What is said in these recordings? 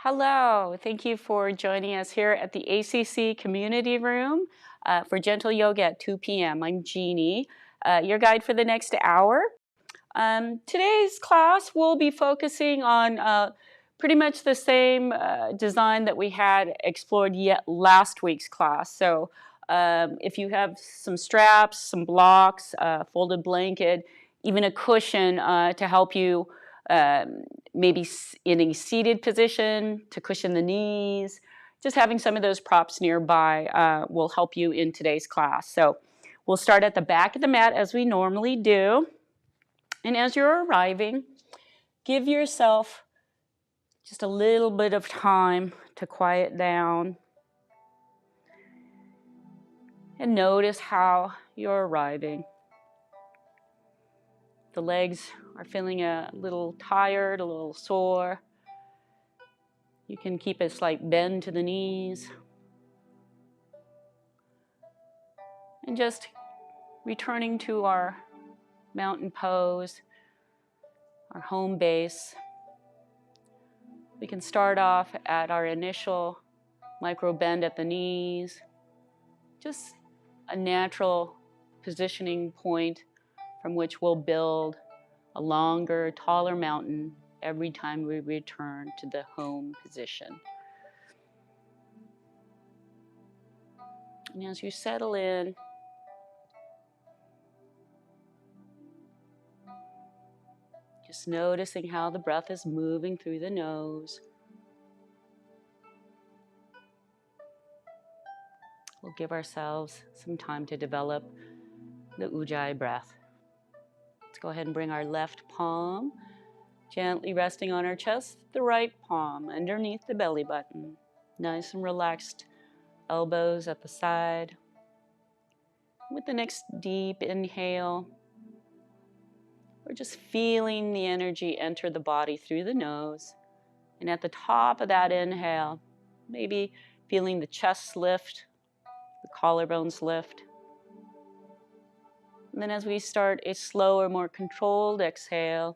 Hello, thank you for joining us here at the ACC Community Room for Gentle Yoga at 2 p.m. I'm Jeani, your guide for the next hour. Today's class will be focusing on pretty much the same design that we had explored yet last week's class. So if you have some straps, some blocks, a folded blanket, even a cushion to help you maybe in a seated position to cushion the knees. Just having some of those props nearby will help you in today's class. So we'll start at the back of the mat as we normally do. And as you're arriving, give yourself just a little bit of time to quiet down. And notice how you're arriving. The legs are feeling a little tired, a little sore. You can keep a slight bend to the knees. And just returning to our mountain pose, our home base. We can start off at our initial micro bend at the knees. Just a natural positioning point from which we'll build a longer, taller mountain every time we return to the home position. And as you settle in, just noticing how the breath is moving through the nose. We'll give ourselves some time to develop the Ujjayi breath. Let's go ahead and bring our left palm gently resting on our chest, the right palm underneath the belly button. Nice and relaxed elbows at the side. With the next deep inhale, we're just feeling the energy enter the body through the nose. And at the top of that inhale, maybe feeling the chest lift, the collarbones lift. And then as we start a slower, more controlled exhale,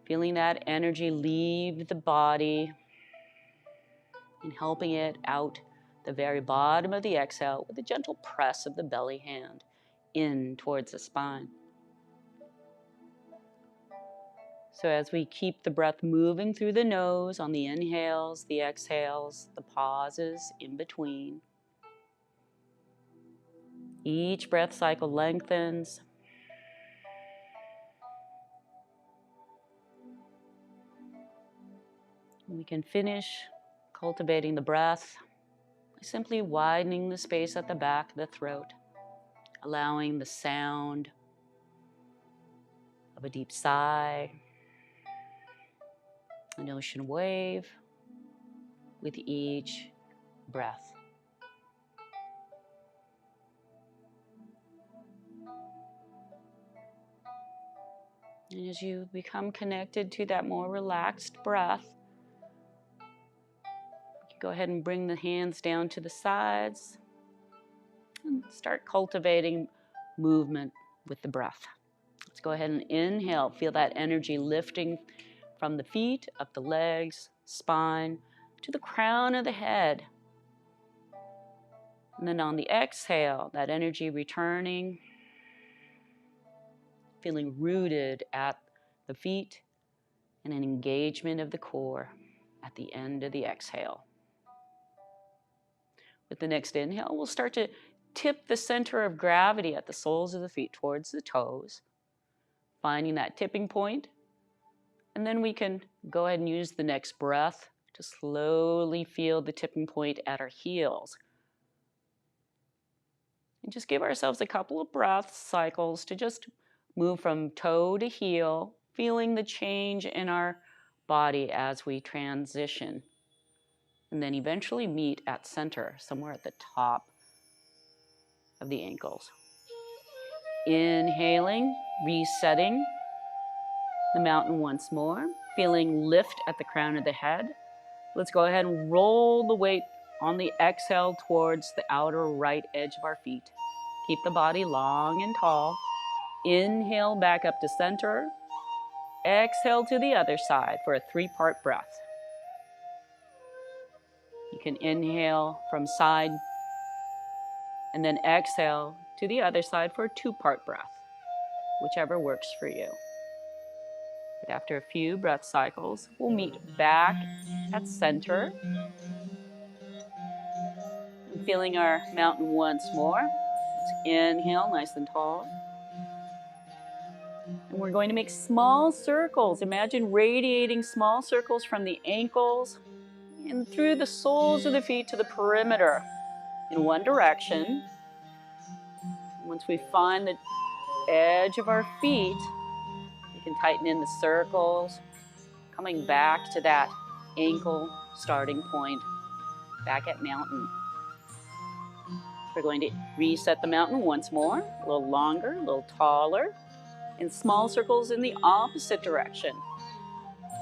feeling that energy leave the body and helping it out the very bottom of the exhale with a gentle press of the belly hand in towards the spine. So as we keep the breath moving through the nose on the inhales, the exhales, the pauses in between, each breath cycle lengthens. We can finish cultivating the breath by simply widening the space at the back of the throat, allowing the sound of a deep sigh, an ocean wave with each breath. And as you become connected to that more relaxed breath, go ahead and bring the hands down to the sides and start cultivating movement with the breath. Let's go ahead and inhale. Feel that energy lifting from the feet, up the legs, spine, to the crown of the head. And then on the exhale, that energy returning, feeling rooted at the feet and an engagement of the core at the end of the exhale. With the next inhale, we'll start to tip the center of gravity at the soles of the feet towards the toes, finding that tipping point. And then we can go ahead and use the next breath to slowly feel the tipping point at our heels. And just give ourselves a couple of breath cycles to just move from toe to heel, feeling the change in our body as we transition. And then eventually meet at center, somewhere at the top of the ankles. Inhaling, resetting the mountain once more, feeling lift at the crown of the head. Let's go ahead and roll the weight on the exhale towards the outer right edge of our feet. Keep the body long and tall. Inhale back up to center. Exhale to the other side for a 3-part breath. can inhale from side and then exhale to the other side for a two-part breath, whichever works for you. But after a few breath cycles, we'll meet back at center. And feeling our mountain once more. Let's inhale nice and tall. And we're going to make small circles. Imagine radiating small circles from the ankles and through the soles of the feet to the perimeter in one direction. Once we find the edge of our feet, you can tighten in the circles, coming back to that ankle starting point, back at mountain. We're going to reset the mountain once more, a little longer, a little taller, in small circles in the opposite direction.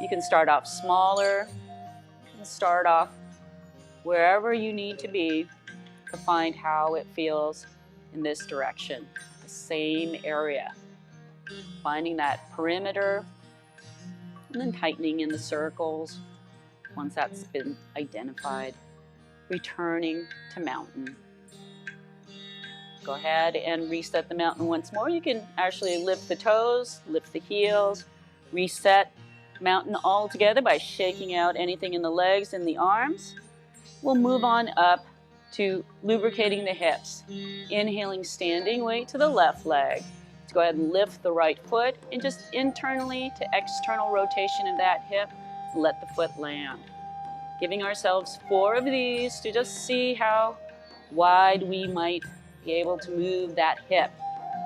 You can start off smaller and start off wherever you need to be to find how it feels in this direction, the same area. Finding that perimeter and then tightening in the circles once that's been identified. Returning to mountain. Go ahead and reset the mountain once more. You can actually lift the toes, lift the heels, reset mountain all together by shaking out anything in the legs and the arms. We'll move on up to lubricating the hips. Inhaling standing weight to the left leg. Let's go ahead and lift the right foot and just internally to external rotation of that hip, let the foot land. Giving ourselves 4 of these to just see how wide we might be able to move that hip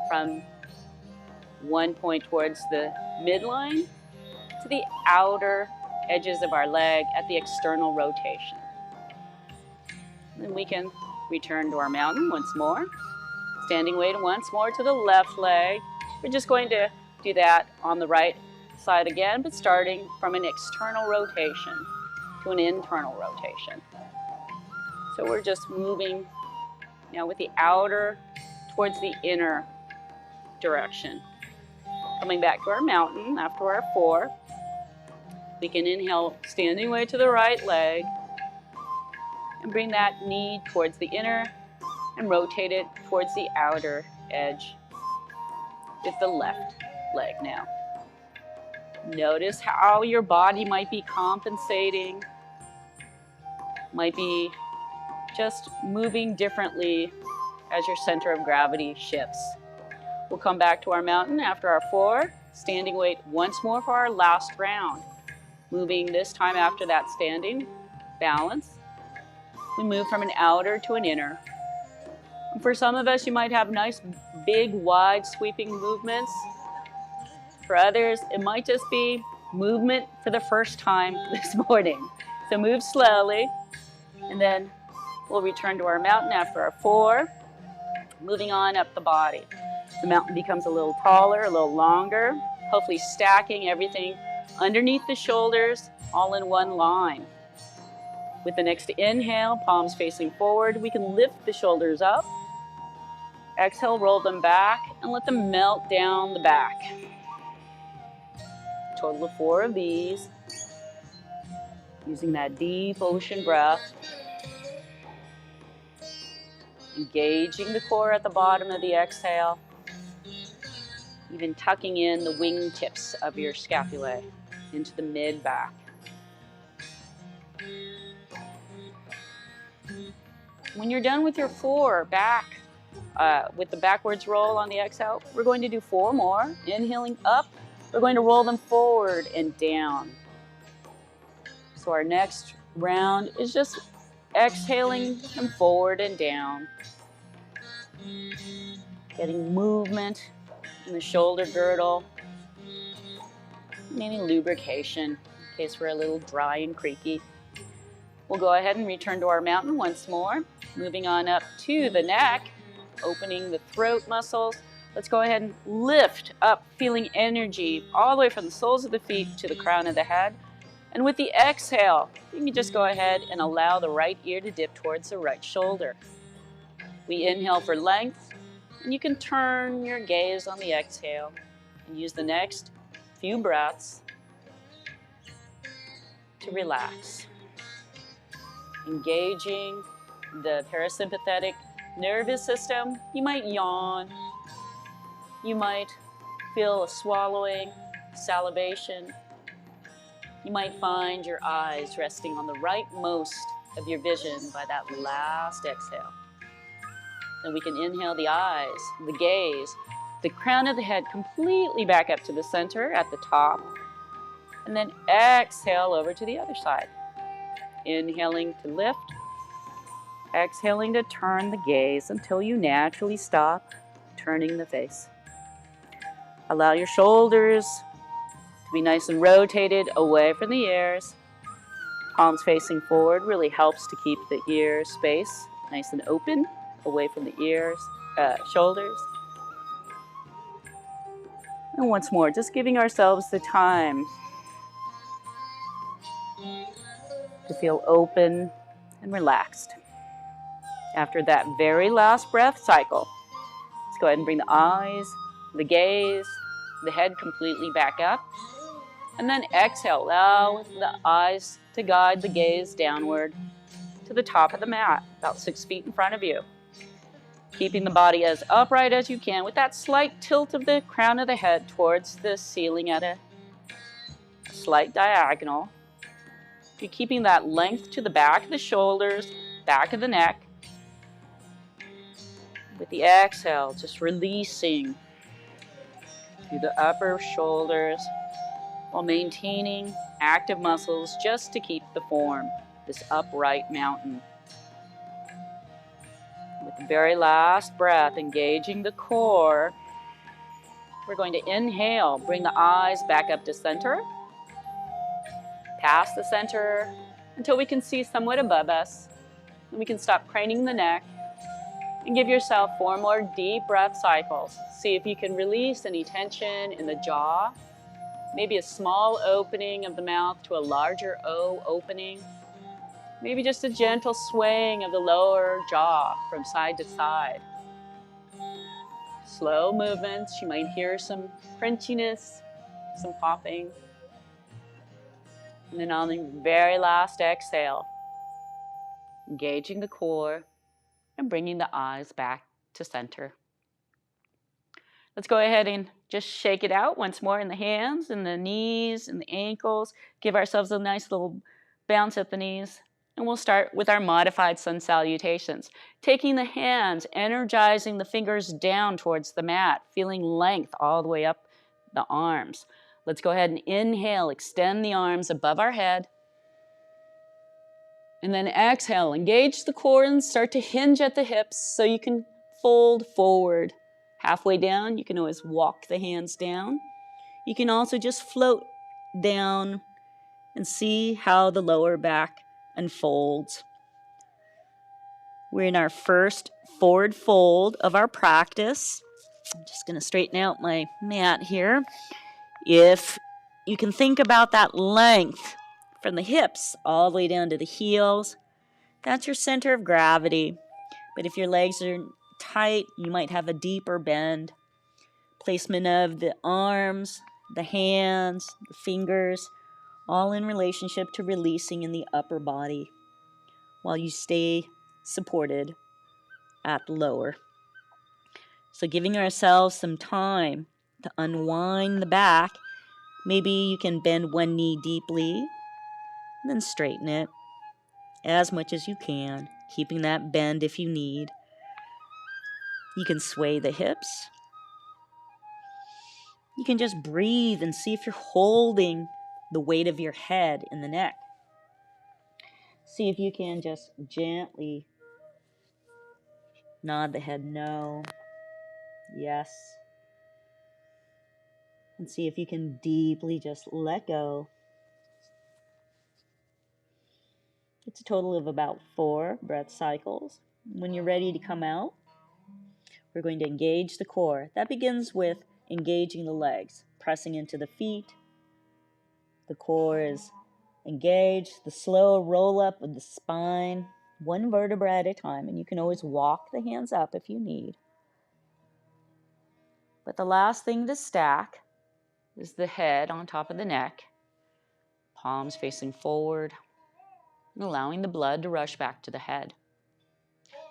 from one point towards the midline to the outer edges of our leg at the external rotation. Then we can return to our mountain once more. Standing weight once more to the left leg. We're just going to do that on the right side again, but starting from an external rotation to an internal rotation. So we're just moving now with the outer towards the inner direction. Coming back to our mountain after our 4. We can inhale standing weight to the right leg and bring that knee towards the inner and rotate it towards the outer edge with the left leg now. Notice how your body might be compensating, might be just moving differently as your center of gravity shifts. We'll come back to our mountain after our 4, standing weight once more for our last round. Moving this time after that standing balance, we move from an outer to an inner. And for some of us, you might have nice, big, wide, sweeping movements. For others, it might just be movement for the first time this morning. So move slowly, and then we'll return to our mountain after our 4, moving on up the body. The mountain becomes a little taller, a little longer, hopefully stacking everything underneath the shoulders, all in one line. With the next inhale, palms facing forward, we can lift the shoulders up. Exhale, roll them back, and let them melt down the back. Total of 4 of these. Using that deep ocean breath. Engaging the core at the bottom of the exhale. Even tucking in the wingtips of your scapulae into the mid-back. When you're done with your 4 back, with the backwards roll on the exhale, we're going to do 4 more. Inhaling up, we're going to roll them forward and down. So our next round is just exhaling them forward and down. Getting movement in the shoulder girdle. Maybe lubrication in case we're a little dry and creaky. We'll go ahead and return to our mountain once more. Moving on up to the neck, opening the throat muscles. Let's go ahead and lift up, feeling energy all the way from the soles of the feet to the crown of the head. And with the exhale, you can just go ahead and allow the right ear to dip towards the right shoulder. We inhale for length, and you can turn your gaze on the exhale and use the next few breaths to relax. engaging the parasympathetic nervous system. You might yawn. You might feel a swallowing, salivation. You might find your eyes resting on the rightmost of your vision by that last exhale. Then we can inhale the eyes, the gaze, the crown of the head completely back up to the center at the top, and then exhale over to the other side. Inhaling to lift, exhaling to turn the gaze until you naturally stop turning the face. Allow your shoulders to be nice and rotated away from the ears. Palms facing forward really helps to keep the ear space nice and open away from the ears, shoulders. And once more, just giving ourselves the time to feel open and relaxed. After that very last breath cycle, let's go ahead and bring the eyes, the gaze, the head completely back up. And then exhale, allow the eyes to guide the gaze downward to the top of the mat, about 6 feet in front of you. Keeping the body as upright as you can with that slight tilt of the crown of the head towards the ceiling at a slight diagonal. You're keeping that length to the back of the shoulders, back of the neck. With the exhale, just releasing through the upper shoulders while maintaining active muscles just to keep the form, this upright mountain. With the very last breath, engaging the core, we're going to inhale, bring the eyes back up to center, past the center until we can see somewhat above us. And we can stop craning the neck and give yourself 4 more deep breath cycles. See if you can release any tension in the jaw, maybe a small opening of the mouth to a larger O opening. Maybe just a gentle swaying of the lower jaw from side to side. Slow movements. You might hear some crunchiness, some popping. And then on the very last exhale, engaging the core and bringing the eyes back to center. Let's go ahead and just shake it out once more in the hands and the knees and the ankles. Give ourselves a nice little bounce at the knees. And we'll start with our modified Sun Salutations. Taking the hands, energizing the fingers down towards the mat, feeling length all the way up the arms. Let's go ahead and inhale, extend the arms above our head. And then exhale, engage the core and start to hinge at the hips so you can fold forward. Halfway down, you can always walk the hands down. You can also just float down and see how the lower back unfolds. We're in our first forward fold of our practice. I'm just going to straighten out my mat here. If you can think about that length from the hips all the way down to the heels, that's your center of gravity. But if your legs are tight, you might have a deeper bend. Placement of the arms, the hands, the fingers, all in relationship to releasing in the upper body while you stay supported at the lower. So giving ourselves some time to unwind the back. Maybe you can bend one knee deeply and then straighten it as much as you can, keeping that bend if you need. You can sway the hips. You can just breathe and see if you're holding the weight of your head in the neck. See if you can just gently nod the head no, yes. And see if you can deeply just let go. It's a total of about 4 breath cycles. When you're ready to come out, we're going to engage the core. That begins with engaging the legs, pressing into the feet. The core is engaged. The slow roll up of the spine, 1 vertebra at a time, and you can always walk the hands up if you need. But the last thing to stack is the head on top of the neck, palms facing forward. and allowing the blood to rush back to the head.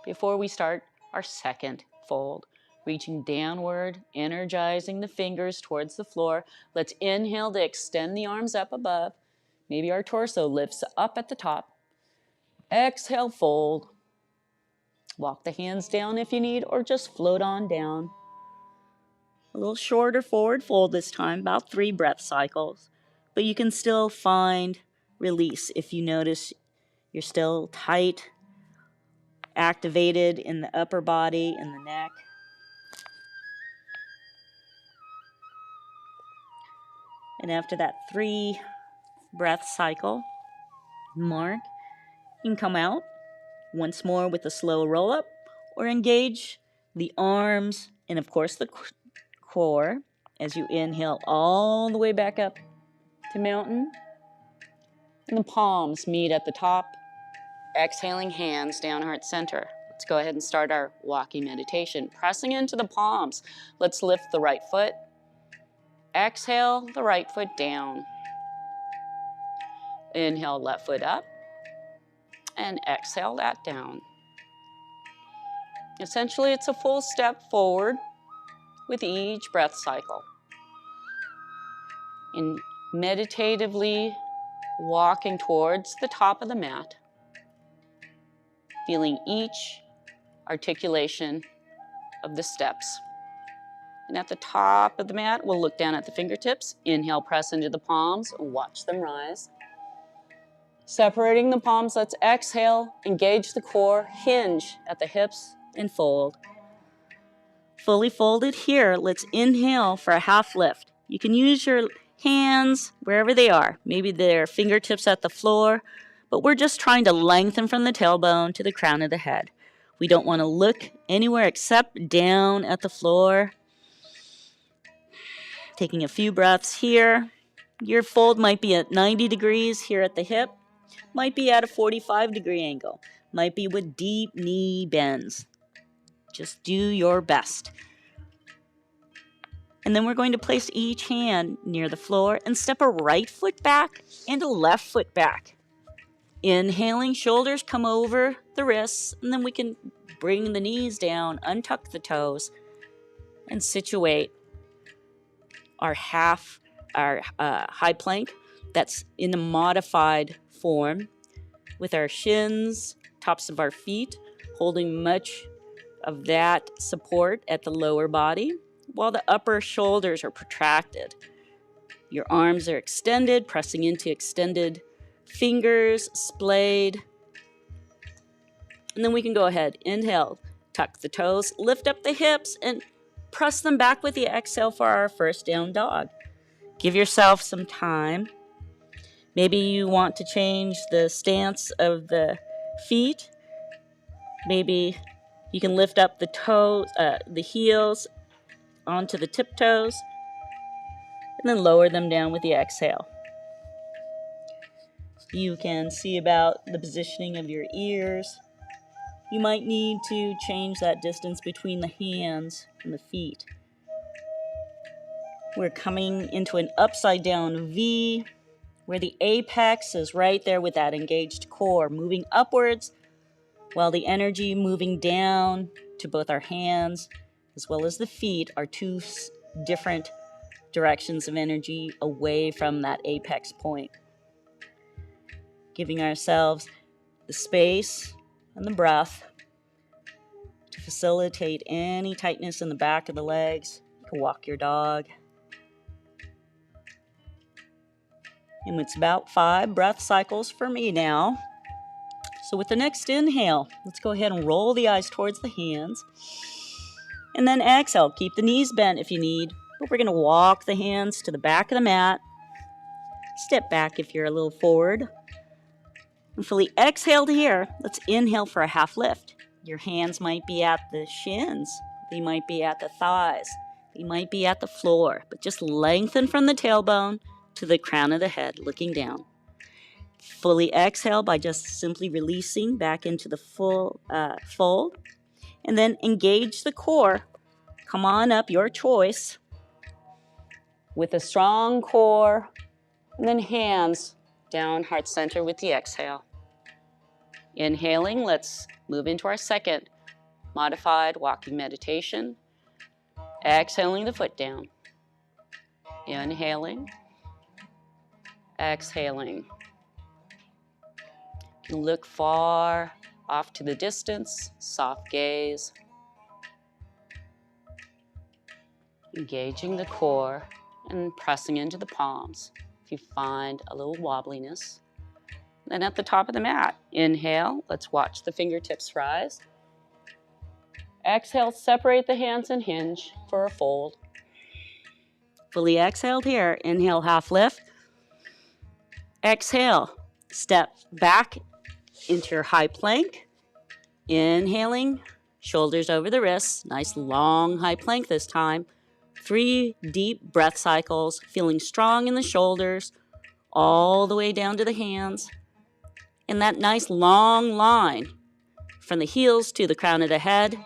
Before we start our second fold, reaching downward, energizing the fingers towards the floor. Let's inhale to extend the arms up above. Maybe our torso lifts up at the top. Exhale, fold. Walk the hands down if you need, or just float on down. A little shorter forward fold this time, about 3 breath cycles. But you can still find release if you notice you're still tight, activated in the upper body and the neck. And after that 3 breath cycle mark, you can come out once more with a slow roll up or engage the arms and of course the core as you inhale all the way back up to mountain. And the palms meet at the top. Exhaling, hands down heart center. Let's go ahead and start our walking meditation. Pressing into the palms. Let's lift the right foot. Exhale the right foot down. Inhale, left foot up. And exhale that down. Essentially, it's a full step forward with each breath cycle. And meditatively walking towards the top of the mat, feeling each articulation of the steps. And at the top of the mat, we'll look down at the fingertips. Inhale, press into the palms, and watch them rise. Separating the palms, let's exhale, engage the core, hinge at the hips, and fold. Fully folded here, let's inhale for a half lift. You can use your hands wherever they are. Maybe they're fingertips at the floor, but we're just trying to lengthen from the tailbone to the crown of the head. We don't want to look anywhere except down at the floor. Taking a few breaths here. Your fold might be at 90 degrees here at the hip, might be at a 45-degree angle, might be with deep knee bends. Just do your best. And then we're going to place each hand near the floor and step a right foot back and a left foot back. Inhaling, shoulders come over the wrists, and then we can bring the knees down, untuck the toes, and situate our high plank. That's in a modified form with our shins, tops of our feet, holding much of that support at the lower body, while the upper shoulders are protracted. Your arms are extended, pressing into extended fingers, splayed. And then we can go ahead, inhale, tuck the toes, lift up the hips, and press them back with the exhale for our first down dog. Give yourself some time. Maybe you want to change the stance of the feet. Maybe you can lift up the toes, the heels onto the tiptoes, and then lower them down with the exhale. You can see about the positioning of your ears. You might need to change that distance between the hands and the feet. We're coming into an upside down V, where the apex is right there with that engaged core, moving upwards, while the energy moving down to both our hands as well as the feet are 2 different directions of energy away from that apex point. Giving ourselves the space and the breath to facilitate any tightness in the back of the legs. You can walk your dog. And it's about 5 breath cycles for me now. So with the next inhale, let's go ahead and roll the eyes towards the hands. And then exhale. Keep the knees bent if you need. But we're going to walk the hands to the back of the mat. Step back if you're a little forward. And fully exhaled here. Let's inhale for a half lift. Your hands might be at the shins. They might be at the thighs. They might be at the floor. But just lengthen from the tailbone to the crown of the head, looking down. Fully exhale by just simply releasing back into the full fold. And then engage the core. Come on up, your choice. With a strong core. And then hands down, heart center with the exhale. Inhaling, let's move into our second modified walking meditation. Exhaling the foot down. Inhaling. Exhaling. You look far off to the distance, soft gaze. Engaging the core and pressing into the palms if you find a little wobbliness. Then at the top of the mat, inhale, let's watch the fingertips rise. Exhale, separate the hands and hinge for a fold. Fully exhaled here, inhale, half lift. Exhale, step back into your high plank. Inhaling, shoulders over the wrists, nice long high plank this time. 3 deep breath cycles, feeling strong in the shoulders, all the way down to the hands. And that nice long line from the heels to the crown of the head,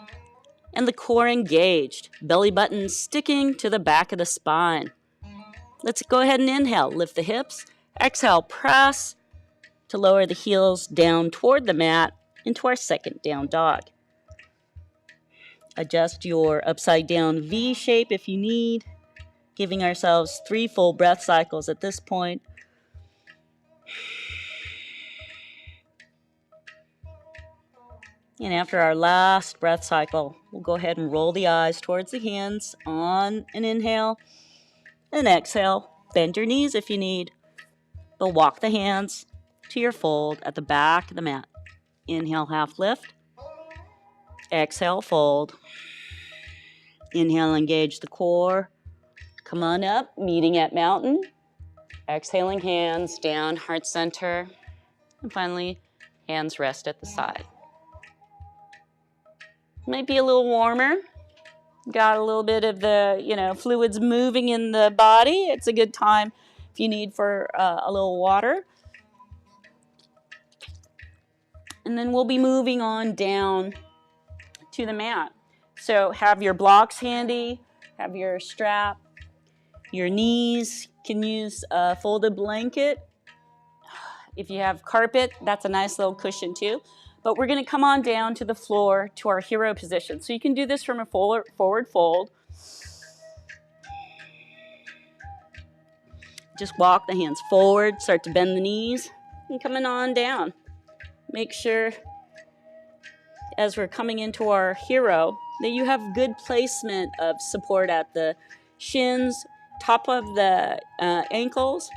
and the core engaged, belly button sticking to the back of the spine. Let's go ahead and inhale, lift the hips. Exhale, press to lower the heels down toward the mat into our second down dog. Adjust your upside down V shape if you need, giving ourselves 3 full breath cycles at this point. And after our last breath cycle, we'll go ahead and roll the eyes towards the hands on an inhale and exhale. Bend your knees if you need, but walk the hands to your fold at the back of the mat. Inhale, half lift. Exhale, fold. Inhale, engage the core. Come on up, meeting at mountain. Exhaling, hands down, heart center. And finally, hands rest at the side. Might be a little warmer. Got a little bit of the, fluids moving in the body. It's a good time if you need for a little water. And then we'll be moving on down to the mat. So have your blocks handy, have your strap, your knees. Can use a folded blanket. If you have carpet, that's a nice little cushion too. But we're going to come on down to the floor to our hero position. So you can do this from a forward fold. Just walk the hands forward, start to bend the knees, and coming on down. Make sure, as we're coming into our hero, that you have good placement of support at the shins, top of the ankles,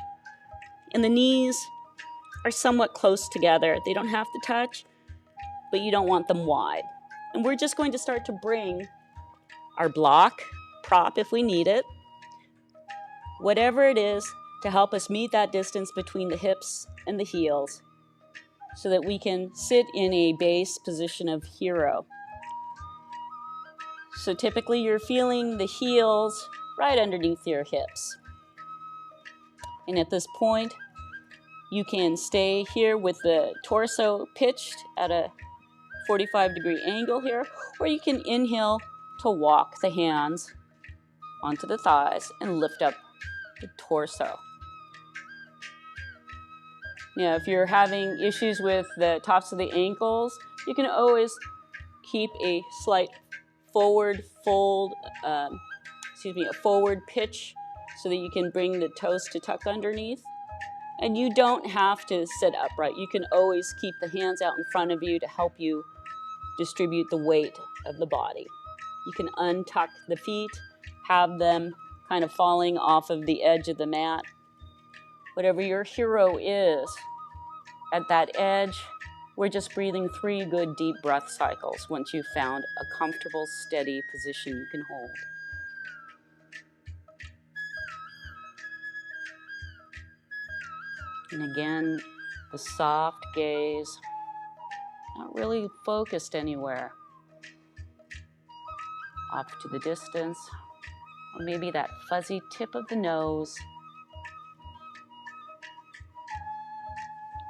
and the knees are somewhat close together. They don't have to touch, but you don't want them wide. And we're just going to start to bring our block, prop if we need it, whatever it is to help us meet that distance between the hips and the heels so that we can sit in a base position of hero. So typically you're feeling the heels right underneath your hips. And at this point, you can stay here with the torso pitched at a 45-degree angle here, or you can inhale to walk the hands onto the thighs and lift up the torso. Now, if you're having issues with the tops of the ankles, you can always keep a slight forward fold, a forward pitch so that you can bring the toes to tuck underneath. And you don't have to sit upright. You can always keep the hands out in front of you to help you distribute the weight of the body. You can untuck the feet, have them kind of falling off of the edge of the mat. Whatever your hero is, at that edge, we're just breathing 3 good deep breath cycles once you've found a comfortable, steady position you can hold. And again, the soft gaze, not really focused anywhere. Off to the distance, or maybe that fuzzy tip of the nose.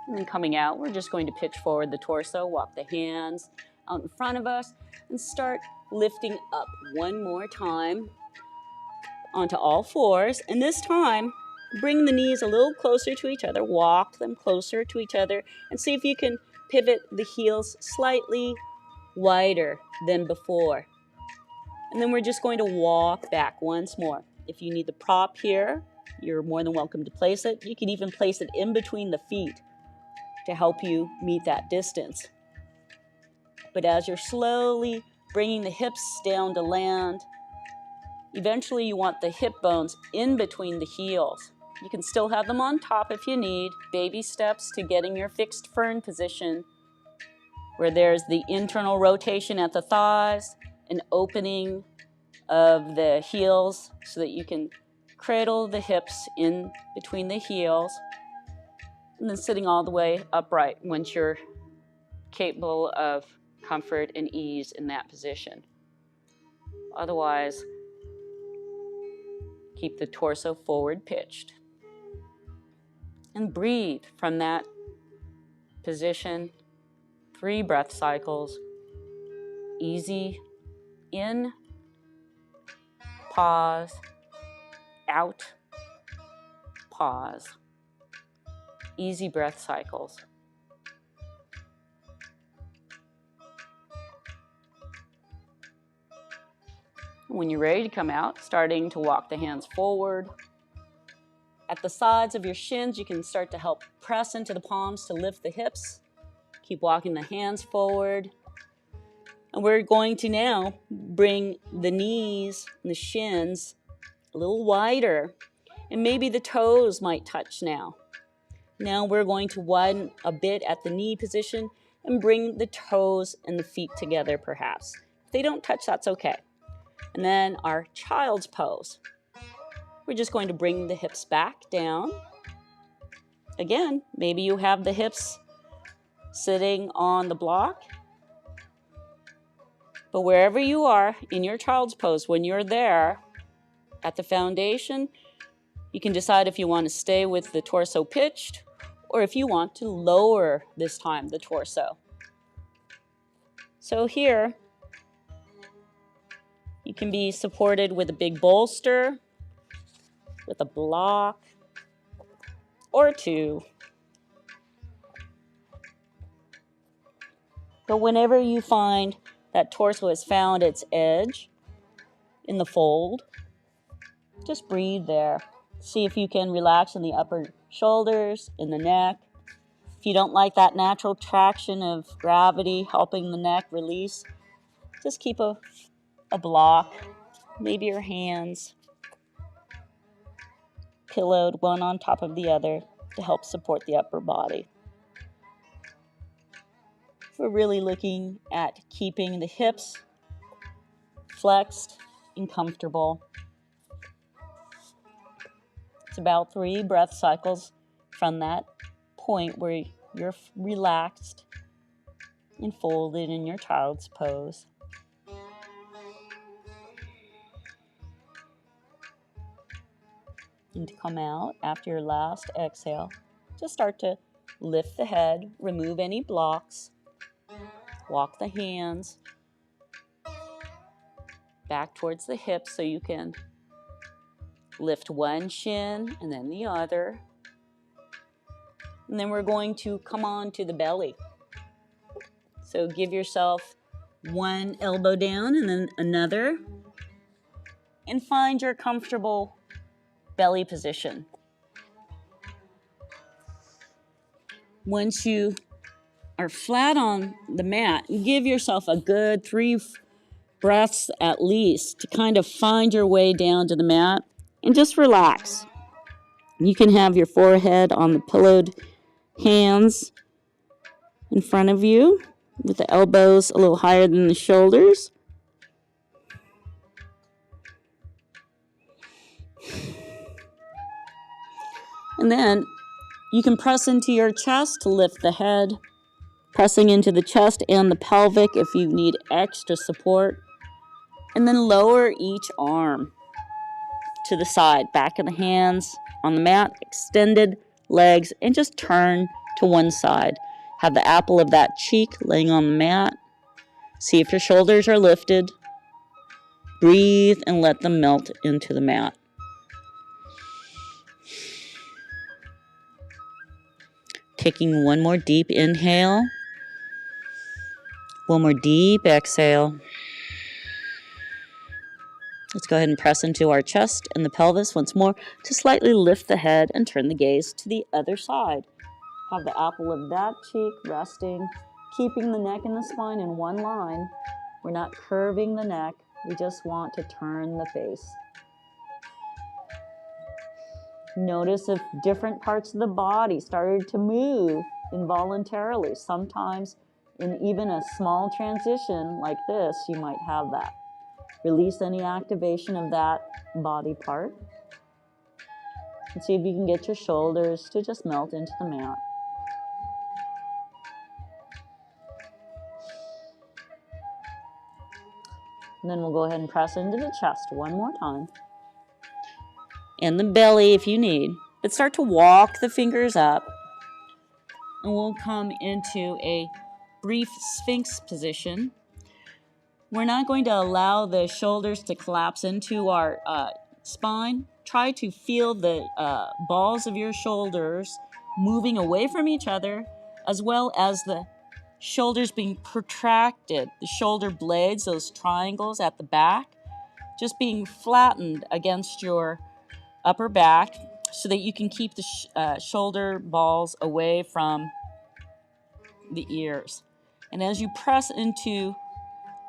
And then coming out, we're just going to pitch forward the torso, walk the hands out in front of us, and start lifting up one more time onto all fours. And this time, bring the knees a little closer to each other, walk them closer to each other, and see if you can pivot the heels slightly wider than before. And then we're just going to walk back once more. If you need the prop here, you're more than welcome to place it. You can even place it in between the feet to help you meet that distance. But as you're slowly bringing the hips down to land, eventually you want the hip bones in between the heels. You can still have them on top if you need. Baby steps to getting your fixed fern position, where there's the internal rotation at the thighs, an opening of the heels so that you can cradle the hips in between the heels, and then sitting all the way upright once you're capable of comfort and ease in that position. Otherwise, keep the torso forward pitched. And breathe from that position. 3 breath cycles. Easy in, pause, out, pause. Easy breath cycles. When you're ready to come out, starting to walk the hands forward. At the sides of your shins, you can start to help press into the palms to lift the hips. Keep walking the hands forward. And we're going to now bring the knees and the shins a little wider. And maybe the toes might touch now. Now we're going to widen a bit at the knee position and bring the toes and the feet together perhaps. If they don't touch, that's okay. And then our child's pose. We're just going to bring the hips back down. Again, maybe you have the hips sitting on the block. But wherever you are in your child's pose, when you're there at the foundation, you can decide if you want to stay with the torso pitched or if you want to lower this time the torso. So here, you can be supported with a big bolster, with a block, or 2. But whenever you find that torso has found its edge in the fold, just breathe there. See if you can relax in the upper shoulders, in the neck. If you don't like that natural traction of gravity helping the neck release, just keep a block, maybe your hands pillowed one on top of the other to help support the upper body. We're really looking at keeping the hips flexed and comfortable. It's about 3 breath cycles from that point where you're relaxed and folded in your child's pose. And to come out after your last exhale, just start to lift the head, remove any blocks, walk the hands back towards the hips so you can lift one shin and then the other. And then we're going to come on to the belly. So give yourself one elbow down and then another. And find your comfortable belly position. Once you are flat on the mat, give yourself a good 3 breaths at least to kind of find your way down to the mat and just relax. You can have your forehead on the pillowed hands in front of you with the elbows a little higher than the shoulders. And then you can press into your chest to lift the head, pressing into the chest and the pelvic if you need extra support. And then lower each arm to the side, back of the hands on the mat, extended legs, and just turn to one side. Have the apple of that cheek laying on the mat. See if your shoulders are lifted. Breathe and let them melt into the mat. Taking one more deep inhale One more deep exhale. Let's go ahead and press into our chest and the pelvis once more to slightly lift the head and turn the gaze to the other side. Have the apple of that cheek resting, keeping the neck and the spine in one line. We're not curving the neck. We just want to turn the face. Notice if different parts of the body started to move involuntarily. Sometimes in even a small transition like this, you might have that. Release any activation of that body part. And see if you can get your shoulders to just melt into the mat. And then we'll go ahead and press into the chest one more time. And the belly if you need. But start to walk the fingers up. And we'll come into a brief Sphinx position. We're not going to allow the shoulders to collapse into our spine. Try to feel the balls of your shoulders moving away from each other, as well as the shoulders being protracted. The shoulder blades, those triangles at the back, just being flattened against your upper back so that you can keep the shoulder balls away from the ears. And as you press into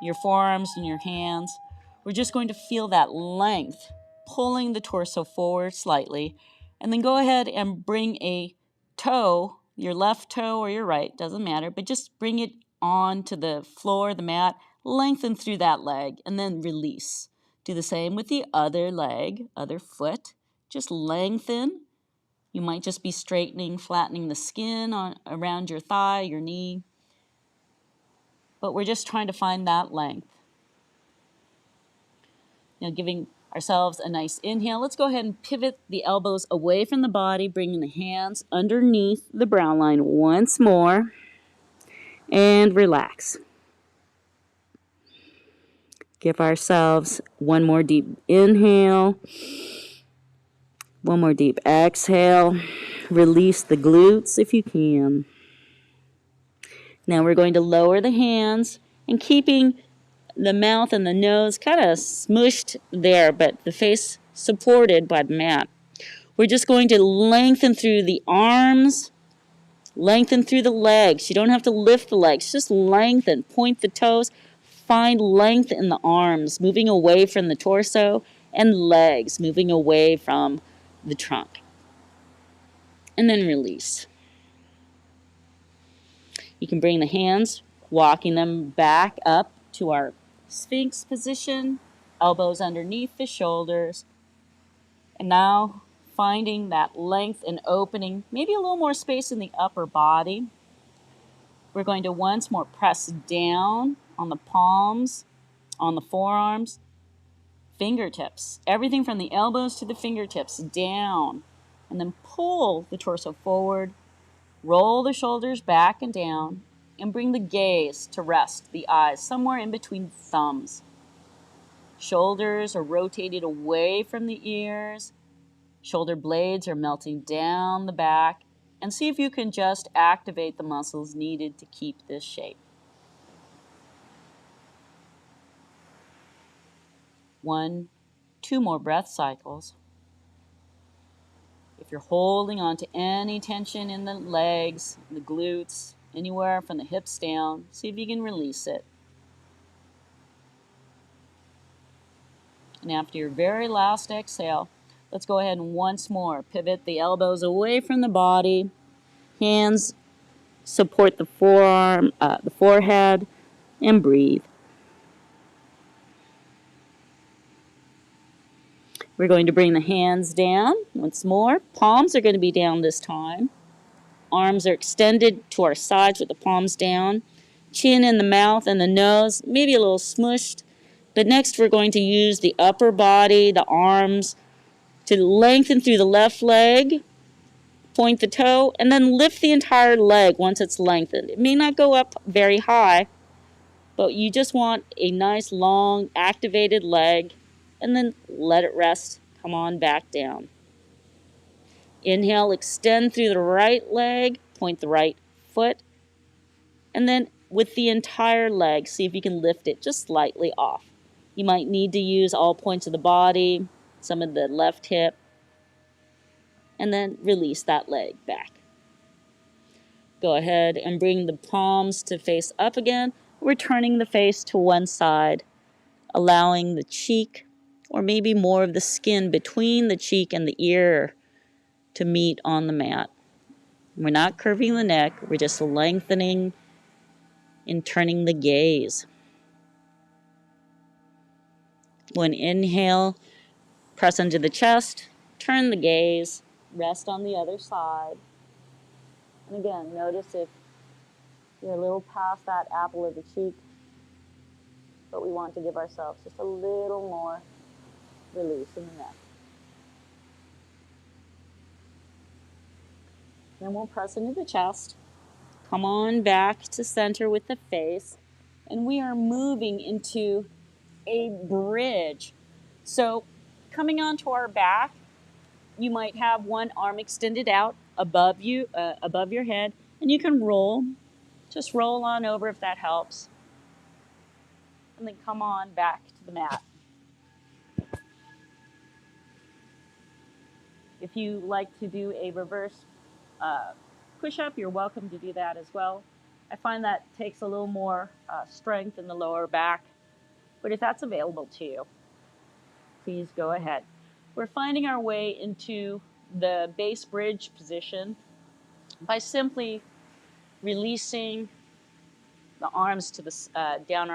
your forearms and your hands, we're just going to feel that length, pulling the torso forward slightly, and then go ahead and bring a toe, your left toe or your right, doesn't matter, but just bring it onto the floor, the mat, lengthen through that leg, and then release. Do the same with the other leg, other foot, just lengthen. You might just be straightening, flattening the skin around your thigh, your knee, but we're just trying to find that length. Now giving ourselves a nice inhale. Let's go ahead and pivot the elbows away from the body, bringing the hands underneath the brow line once more. And relax. Give ourselves one more deep inhale. One more deep exhale. Release the glutes if you can. Now we're going to lower the hands and keeping the mouth and the nose kind of smushed there, but the face supported by the mat. We're just going to lengthen through the arms, lengthen through the legs. You don't have to lift the legs, just lengthen. Point the toes, find length in the arms, moving away from the torso, and legs, moving away from the trunk. And then release. You can bring the hands, walking them back up to our Sphinx position, elbows underneath the shoulders. And now finding that length and opening, maybe a little more space in the upper body. We're going to once more press down on the palms, on the forearms, fingertips, everything from the elbows to the fingertips down. And then pull the torso forward, roll the shoulders back and down, and bring the gaze to rest, the eyes somewhere in between the thumbs. Shoulders are rotated away from the ears. Shoulder blades are melting down the back. And see if you can just activate the muscles needed to keep this shape. 1, 2 more breath cycles. If you're holding on to any tension in the legs, the glutes, anywhere from the hips down, see if you can release it. And after your very last exhale, let's go ahead and once more pivot the elbows away from the body. Hands support the forearm, the forehead, and breathe. We're going to bring the hands down once more. Palms are going to be down this time. Arms are extended to our sides with the palms down. Chin in the mouth and the nose, maybe a little smushed. But next we're going to use the upper body, the arms, to lengthen through the left leg, point the toe, and then lift the entire leg once it's lengthened. It may not go up very high, but you just want a nice, long, activated leg, and then let it rest. Come on back down. Inhale, extend through the right leg, point the right foot, and then with the entire leg, see if you can lift it just slightly off. You might need to use all points of the body, some of the left hip, and then release that leg back. Go ahead and bring the palms to face up again. We're turning the face to one side, allowing the cheek, or maybe more of the skin between the cheek and the ear, to meet on the mat. We're not curving the neck, we're just lengthening and turning the gaze. When inhale, press into the chest, turn the gaze, rest on the other side. And again, notice if you're a little past that apple of the cheek, but we want to give ourselves just a little more release in the neck. Then we'll press into the chest. Come on back to center with the face. And we are moving into a bridge. So coming onto our back, you might have one arm extended out above you, above your head, and you can roll. Just roll on over if that helps. And then come on back to the mat. If you like to do a reverse push-up, you're welcome to do that as well. I find that takes a little more strength in the lower back, but if that's available to you, please go ahead. We're finding our way into the base bridge position by simply releasing the arms to the down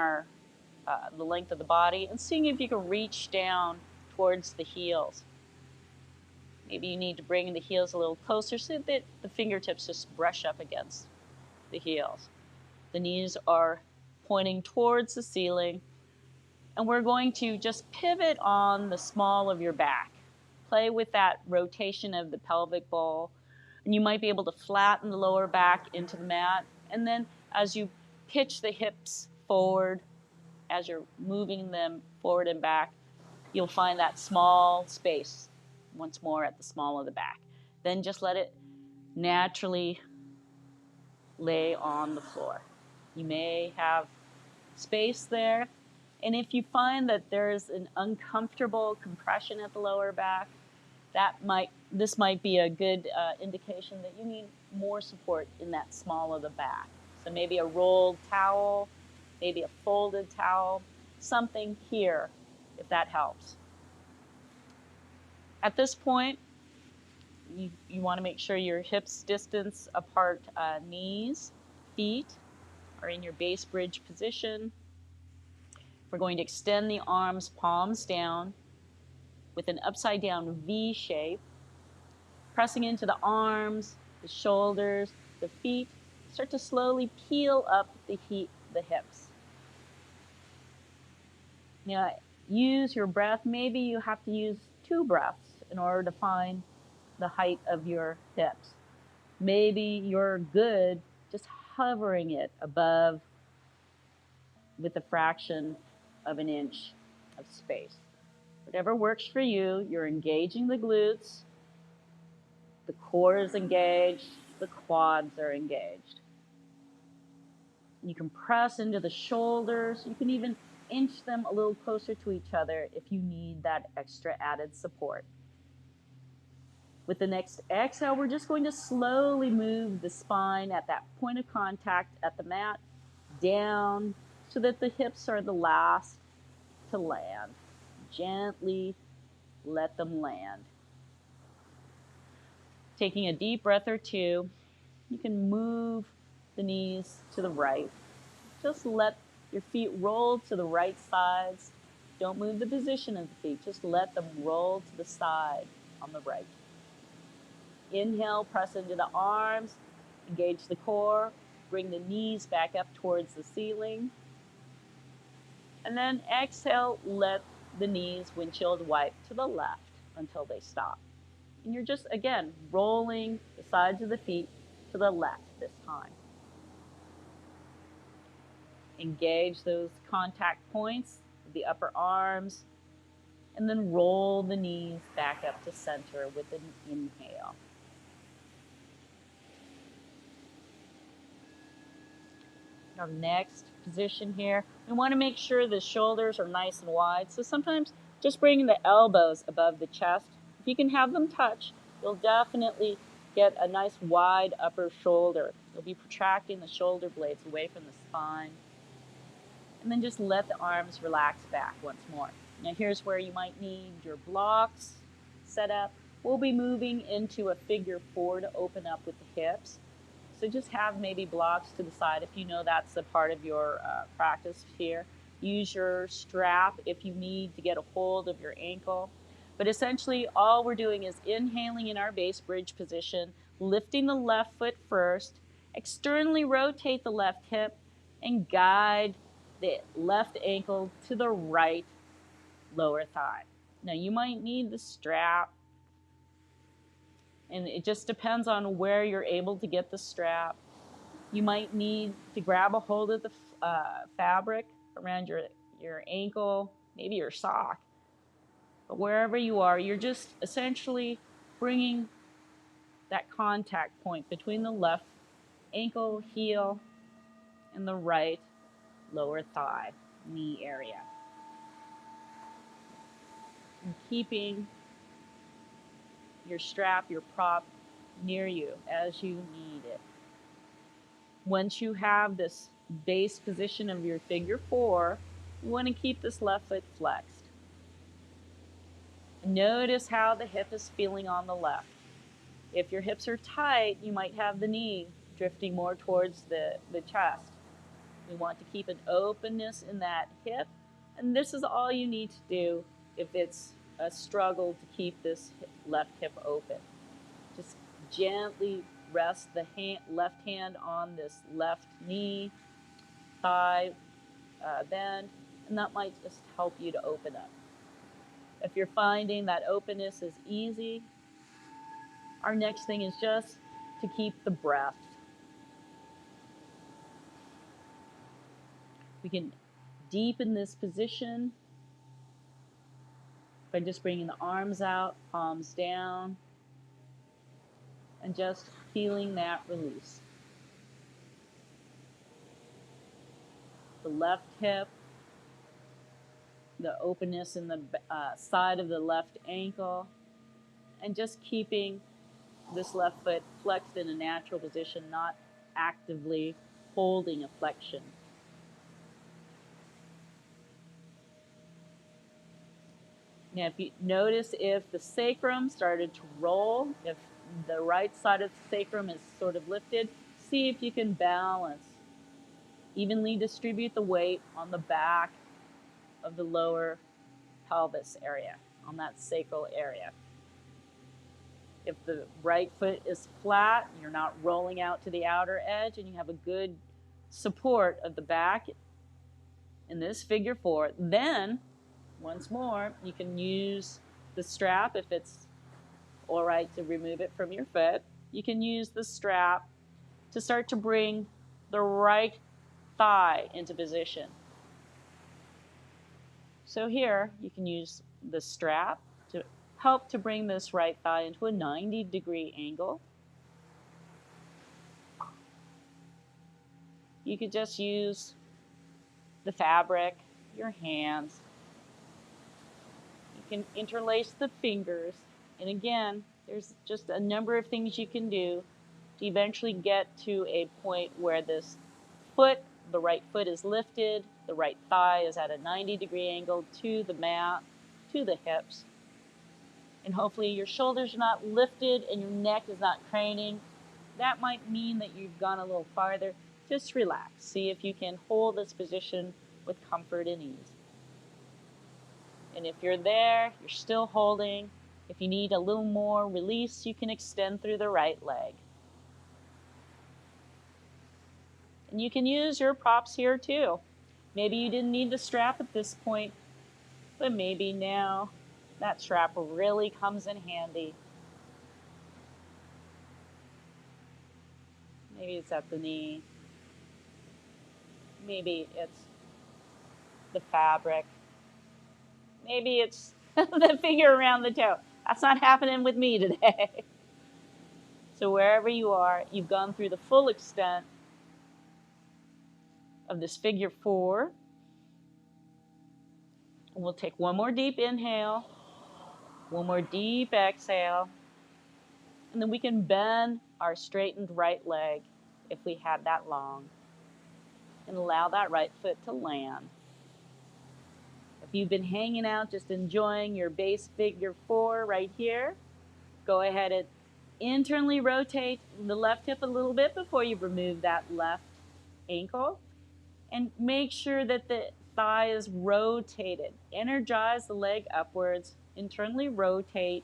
the length of the body and seeing if you can reach down towards the heels. Maybe you need to bring the heels a little closer so that the fingertips just brush up against the heels. The knees are pointing towards the ceiling, and we're going to just pivot on the small of your back. Play with that rotation of the pelvic bowl, and you might be able to flatten the lower back into the mat, and then as you pitch the hips forward, as you're moving them forward and back, you'll find that small space once more at the small of the back. Then just let it naturally lay on the floor. You may have space there, and if you find that there's an uncomfortable compression at the lower back, this might be a good indication that you need more support in that small of the back. So maybe a rolled towel, maybe a folded towel, something here, if that helps. At this point, you want to make sure your hips distance apart, knees, feet are in your base bridge position. We're going to extend the arms, palms down with an upside down V shape, pressing into the arms, the shoulders, the feet. Start to slowly peel up the hips. Now, use your breath. Maybe you have to use 2 breaths in order to find the height of your hips. Maybe you're good just hovering it above with a fraction of an inch of space. Whatever works for you, you're engaging the glutes, the core is engaged, the quads are engaged. You can press into the shoulders. You can even inch them a little closer to each other if you need that extra added support. With the next exhale, we're just going to slowly move the spine at that point of contact at the mat down so that the hips are the last to land. Gently let them land. Taking a deep breath or two, you can move the knees to the right. Just let your feet roll to the right sides. Don't move the position of the feet. Just let them roll to the side on the right. Inhale, press into the arms, engage the core, bring the knees back up towards the ceiling. And then exhale, let the knees windshield wipe to the left until they stop. And you're just, again, rolling the sides of the feet to the left this time. Engage those contact points of the upper arms, and then roll the knees back up to center with an inhale. Our next position here, we want to make sure the shoulders are nice and wide. So sometimes just bringing the elbows above the chest. If you can have them touch, you'll definitely get a nice wide upper shoulder. You'll be protracting the shoulder blades away from the spine. And then just let the arms relax back once more. Now here's where you might need your blocks set up. We'll be moving into a figure 4 to open up with the hips. So just have maybe blocks to the side if you know that's a part of your practice here. Use your strap if you need to get a hold of your ankle. But essentially all we're doing is inhaling in our base bridge position, lifting the left foot first, externally rotate the left hip, and guide the left ankle to the right lower thigh. Now you might need the strap, and it just depends on where you're able to get the strap. You might need to grab a hold of the fabric around your ankle, maybe your sock. But wherever you are, you're just essentially bringing that contact point between the left ankle, heel, and the right lower thigh, knee area. And keeping your strap, your prop near you as you need it. Once you have this base position of your figure 4, you want to keep this left foot flexed. Notice how the hip is feeling on the left. If your hips are tight, you might have the knee drifting more towards the chest. We want to keep an openness in that hip, and this is all you need to do if it's a struggle to keep this left hip open. Just gently rest the left hand on this left knee, thigh bend, and that might just help you to open up. If you're finding that openness is easy, our next thing is just to keep the breath. We can deepen this position by just bringing the arms out, palms down, and just feeling that release. The left hip, the openness in the side of the left ankle, and just keeping this left foot flexed in a natural position, not actively holding a flexion. Now, if you notice if the sacrum started to roll, if the right side of the sacrum is sort of lifted, see if you can balance. Evenly distribute the weight on the back of the lower pelvis area, on that sacral area. If the right foot is flat, you're not rolling out to the outer edge, and you have a good support of the back in this figure 4, then once more, you can use the strap if it's all right to remove it from your foot. You can use the strap to start to bring the right thigh into position. So here, you can use the strap to help to bring this right thigh into a 90-degree angle. You could just use the fabric, your hands. You can interlace the fingers. And again, there's just a number of things you can do to eventually get to a point where this foot, the right foot is lifted, the right thigh is at a 90-degree angle to the mat, to the hips. And hopefully your shoulders are not lifted and your neck is not craning. That might mean that you've gone a little farther. Just relax. See if you can hold this position with comfort and ease. And if you're there, you're still holding. If you need a little more release, you can extend through the right leg. And you can use your props here too. Maybe you didn't need the strap at this point, but maybe now that strap really comes in handy. Maybe it's at the knee. Maybe it's the fabric. Maybe it's the finger around the toe. That's not happening with me today. So wherever you are, you've gone through the full extent of this figure four. And we'll take one more deep inhale, one more deep exhale, and then we can bend our straightened right leg if we have that long, and allow that right foot to land. If you've been hanging out, just enjoying your base figure four right here, go ahead and internally rotate the left hip a little bit before you remove that left ankle. And make sure that the thigh is rotated. Energize the leg upwards, internally rotate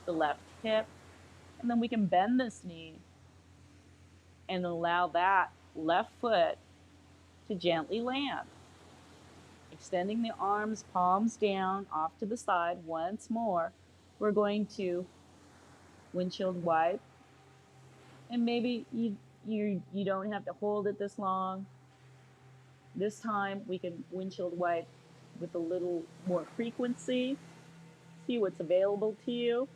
the left hip, and then we can bend this knee and allow that left foot to gently land. Extending the arms, palms down, off to the side. Once more, we're going to windshield wipe. And maybe you don't have to hold it this long. This time we can windshield wipe with a little more frequency. See what's available to you.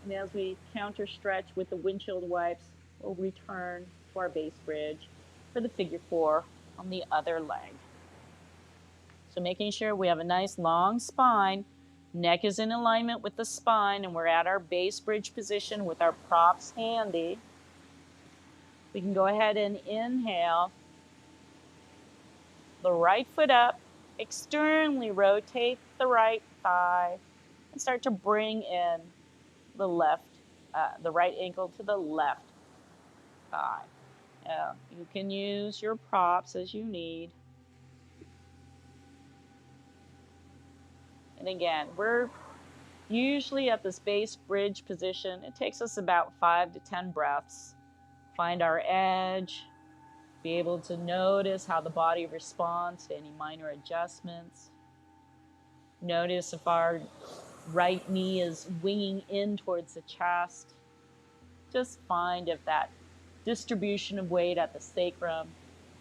And as we counter stretch with the windshield wipes, we'll return to our base bridge for the figure four on the other leg. So making sure we have a nice long spine, neck is in alignment with the spine, and we're at our base bridge position with our props handy. We can go ahead and inhale, the right foot up, externally rotate the right thigh, and start to bring in the right ankle to the left thigh. You can use your props as you need. And again, we're usually at this base bridge position. It takes us about 5 to 10 breaths. Find our edge, be able to notice how the body responds to any minor adjustments. Notice if our right knee is winging in towards the chest. Just find if that distribution of weight at the sacrum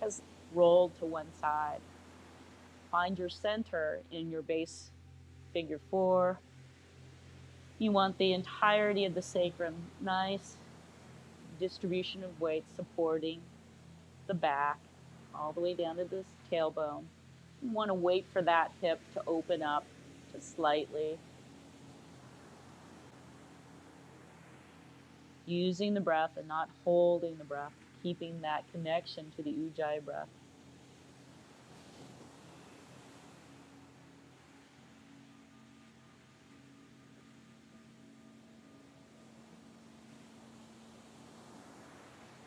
has rolled to one side. Find your center in your base figure four. You want the entirety of the sacrum, nice distribution of weight supporting the back all the way down to this tailbone. You want to wait for that hip to open up just slightly. Using the breath and not holding the breath, keeping that connection to the Ujjayi breath.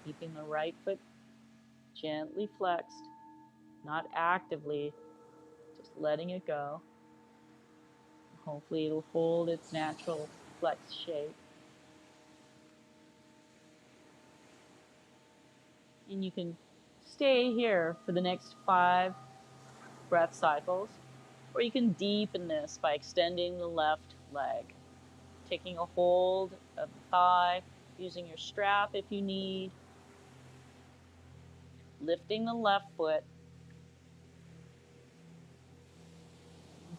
Keeping the right foot gently flexed, not actively, just letting it go. Hopefully it'll hold its natural flex shape. And you can stay here for the next 5 breath cycles, or you can deepen this by extending the left leg, taking a hold of the thigh, using your strap if you need, lifting the left foot,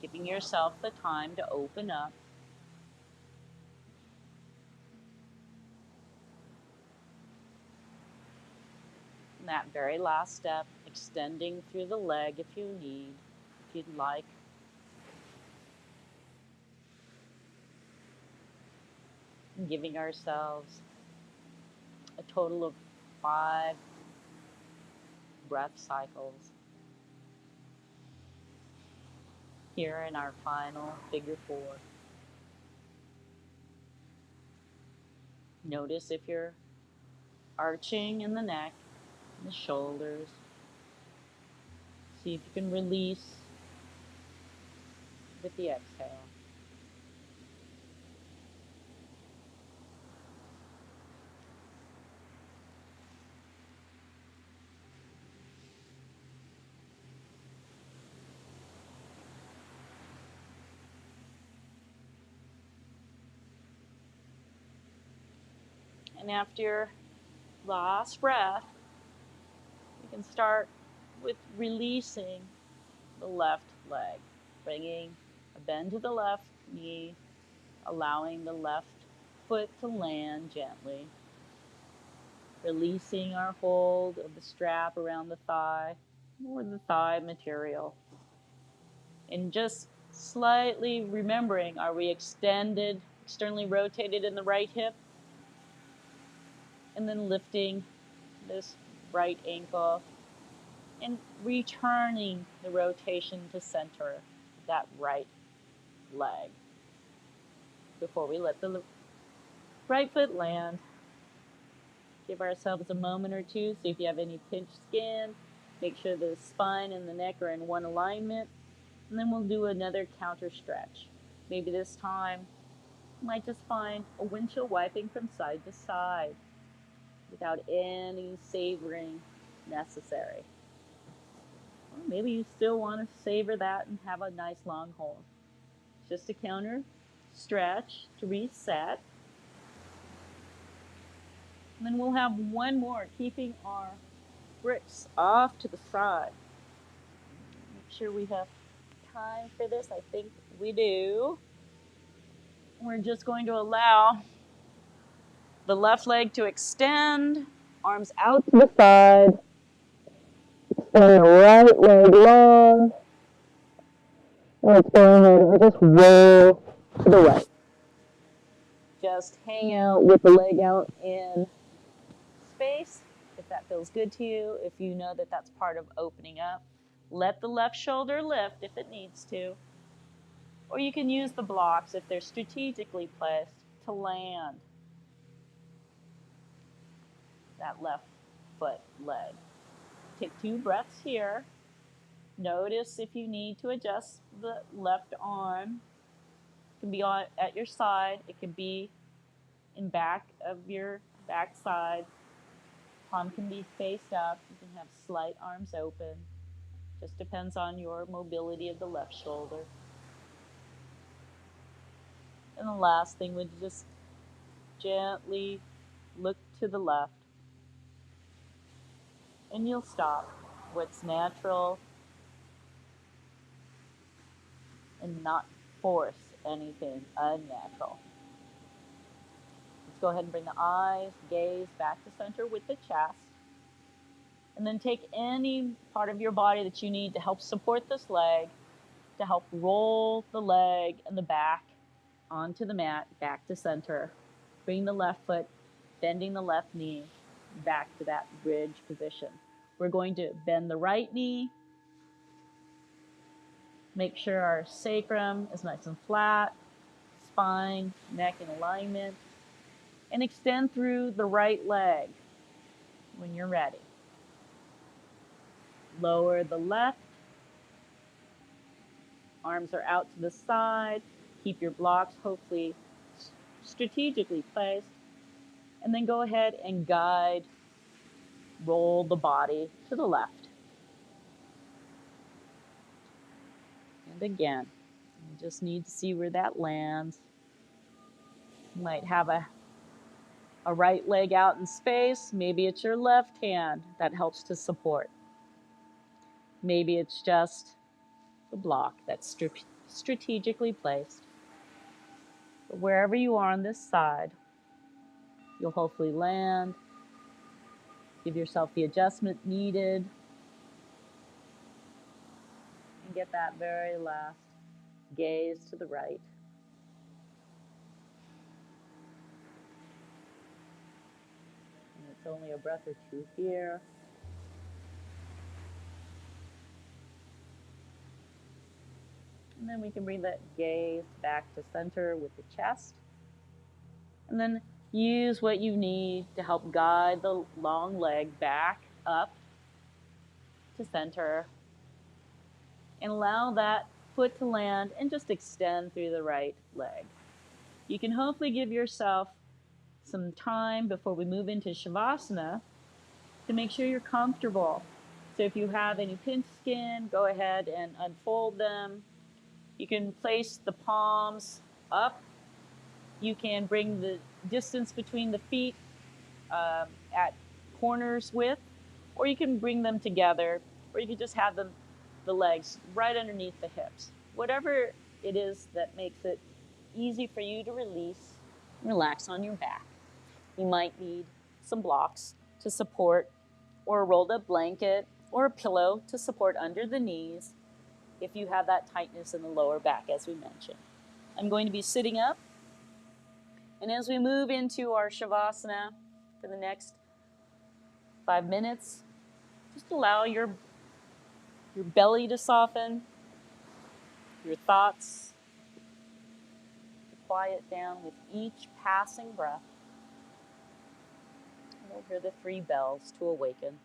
giving yourself the time to open up. And that very last step, extending through the leg if you need, if you'd like. And giving ourselves a total of 5 breath cycles here in our final figure four. Notice if you're arching in the neck, the shoulders. See if you can release with the exhale. And after your last breath, you can start with releasing the left leg, bringing a bend to the left knee, allowing the left foot to land gently. releasing our hold of the strap around the thigh or the thigh material. And just slightly remembering, are we extended, externally rotated in the right hip? And then lifting this right ankle and returning the rotation to center that right leg before we let the right foot land. Give ourselves a moment or two. See if you have any pinched skin. Make sure the spine and the neck are in one alignment. And then we'll do another counter stretch. Maybe this time you might just find a windshield wiping from side to side without any savoring necessary. Or maybe you still want to savor that and have a nice long hold. Just a counter stretch to reset. And then we'll have one more, keeping our bricks off to the side. Make sure we have time for this. I think we do. We're just going to allow the left leg to extend, arms out to the side. Extend the right leg long. Let's go ahead and just roll to the right. Just hang out with the leg out in space, if that feels good to you, if you know that that's part of opening up. Let the left shoulder lift if it needs to. Or you can use the blocks if they're strategically placed to land that left foot leg. Take 2 breaths here. Notice if you need to adjust the left arm. It can be at your side. It can be in back of your back side. Palm can be faced up. You can have slight arms open. Just depends on your mobility of the left shoulder. And the last thing would just gently look to the left. And you'll stop what's natural and not force anything unnatural. Let's go ahead and bring the eyes, gaze back to center with the chest. And then take any part of your body that you need to help support this leg, to help roll the leg and the back onto the mat, back to center. Bring the left foot, bending the left knee back to that bridge position. We're going to bend the right knee. Make sure our sacrum is nice and flat, spine, neck in alignment, and extend through the right leg when you're ready. Lower the left. Arms are out to the side. Keep your blocks hopefully strategically placed. And then go ahead and guide, roll the body to the left. And again, you just need to see where that lands. You might have a right leg out in space. Maybe it's your left hand that helps to support. Maybe it's just the block that's strategically placed. But wherever you are on this side, you'll hopefully land. Give yourself the adjustment needed. And get that very last gaze to the right. And it's only a breath or two here. And then we can bring that gaze back to center with the chest. And then use what you need to help guide the long leg back up to center. And allow that foot to land and just extend through the right leg. You can hopefully give yourself some time before we move into Shavasana to make sure you're comfortable. So if you have any pinched skin, go ahead and unfold them. You can place the palms up. You can bring the distance between the feet at corners width, or you can bring them together, or you can just have them, the legs right underneath the hips. Whatever it is that makes it easy for you to release, relax on your back. You might need some blocks to support, or a rolled up blanket, or a pillow to support under the knees if you have that tightness in the lower back, as we mentioned. I'm going to be sitting up, and as we move into our Shavasana for the next 5 minutes, just allow your belly to soften, your thoughts to quiet down with each passing breath. And we'll hear the 3 bells to awaken.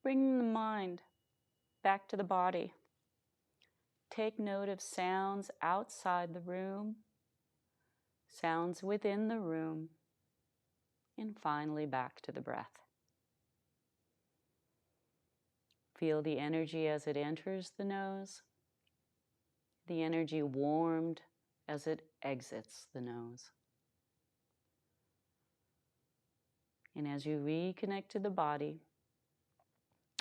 Bring the mind back to the body. Take note of sounds outside the room, sounds within the room, and finally back to the breath. Feel the energy as it enters the nose, the energy warmed as it exits the nose. And as you reconnect to the body,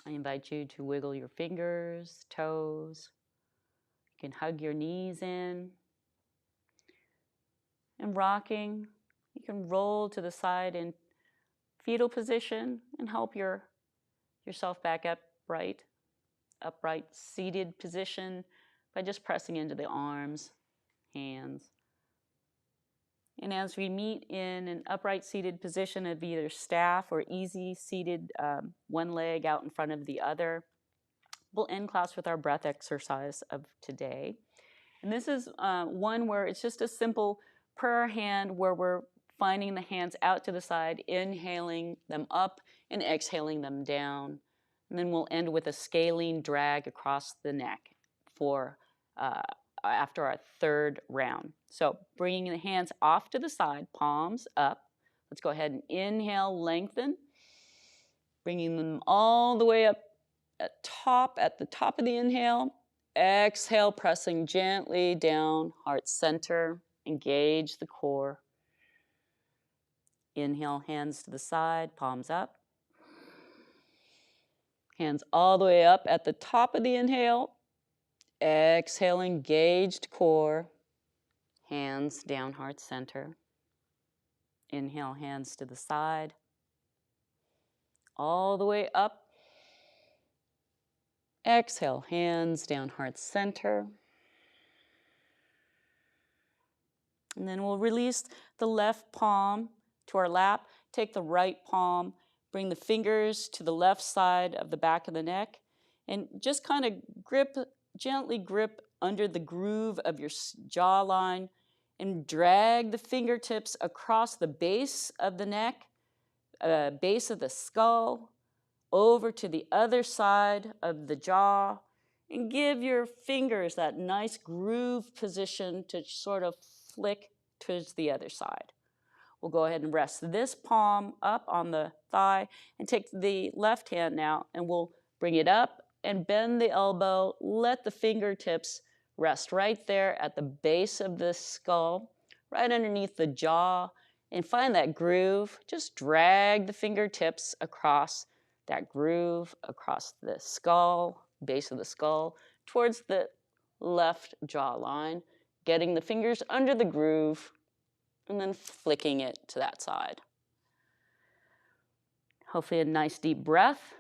I invite you to wiggle your fingers, toes. You can hug your knees in. And rocking, you can roll to the side in fetal position and help yourself back upright seated position by just pressing into the arms, hands. And as we meet in an upright seated position of either staff or easy seated, one leg out in front of the other, we'll end class with our breath exercise of today. And this is one where it's just a simple prayer hand where we're finding the hands out to the side, inhaling them up and exhaling them down. And then we'll end with a scalene drag across the neck for after our third round. So bringing the hands off to the side, palms up. Let's go ahead and inhale, lengthen. Bringing them all the way up at the top of the inhale. Exhale, pressing gently down, heart center. Engage the core. Inhale, hands to the side, palms up. Hands all the way up at the top of the inhale. Exhale, engaged core. Hands down, heart center. Inhale, hands to the side. All the way up. Exhale, hands down, heart center. And then we'll release the left palm to our lap. Take the right palm, bring the fingers to the left side of the back of the neck, and just kind of gently grip under the groove of your jawline and drag the fingertips across the base of the neck, base of the skull, over to the other side of the jaw, and give your fingers that nice groove position to sort of flick towards the other side. We'll go ahead and rest this palm up on the thigh and take the left hand now and we'll bring it up and bend the elbow. Let the fingertips rest right there at the base of the skull, right underneath the jaw, and find that groove. Just drag the fingertips across that groove, across the skull, base of the skull, towards the left jawline, getting the fingers under the groove, and then flicking it to that side. Hopefully a nice deep breath.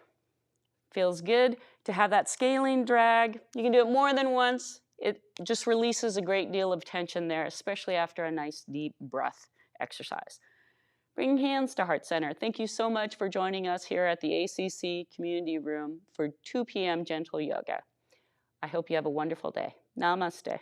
Feels good to have that scalene drag. You can do it more than once. It just releases a great deal of tension there, especially after a nice deep breath exercise. Bring hands to heart center. Thank you so much for joining us here at the ACC Community Room for 2 p.m. Gentle Yoga. I hope you have a wonderful day. Namaste.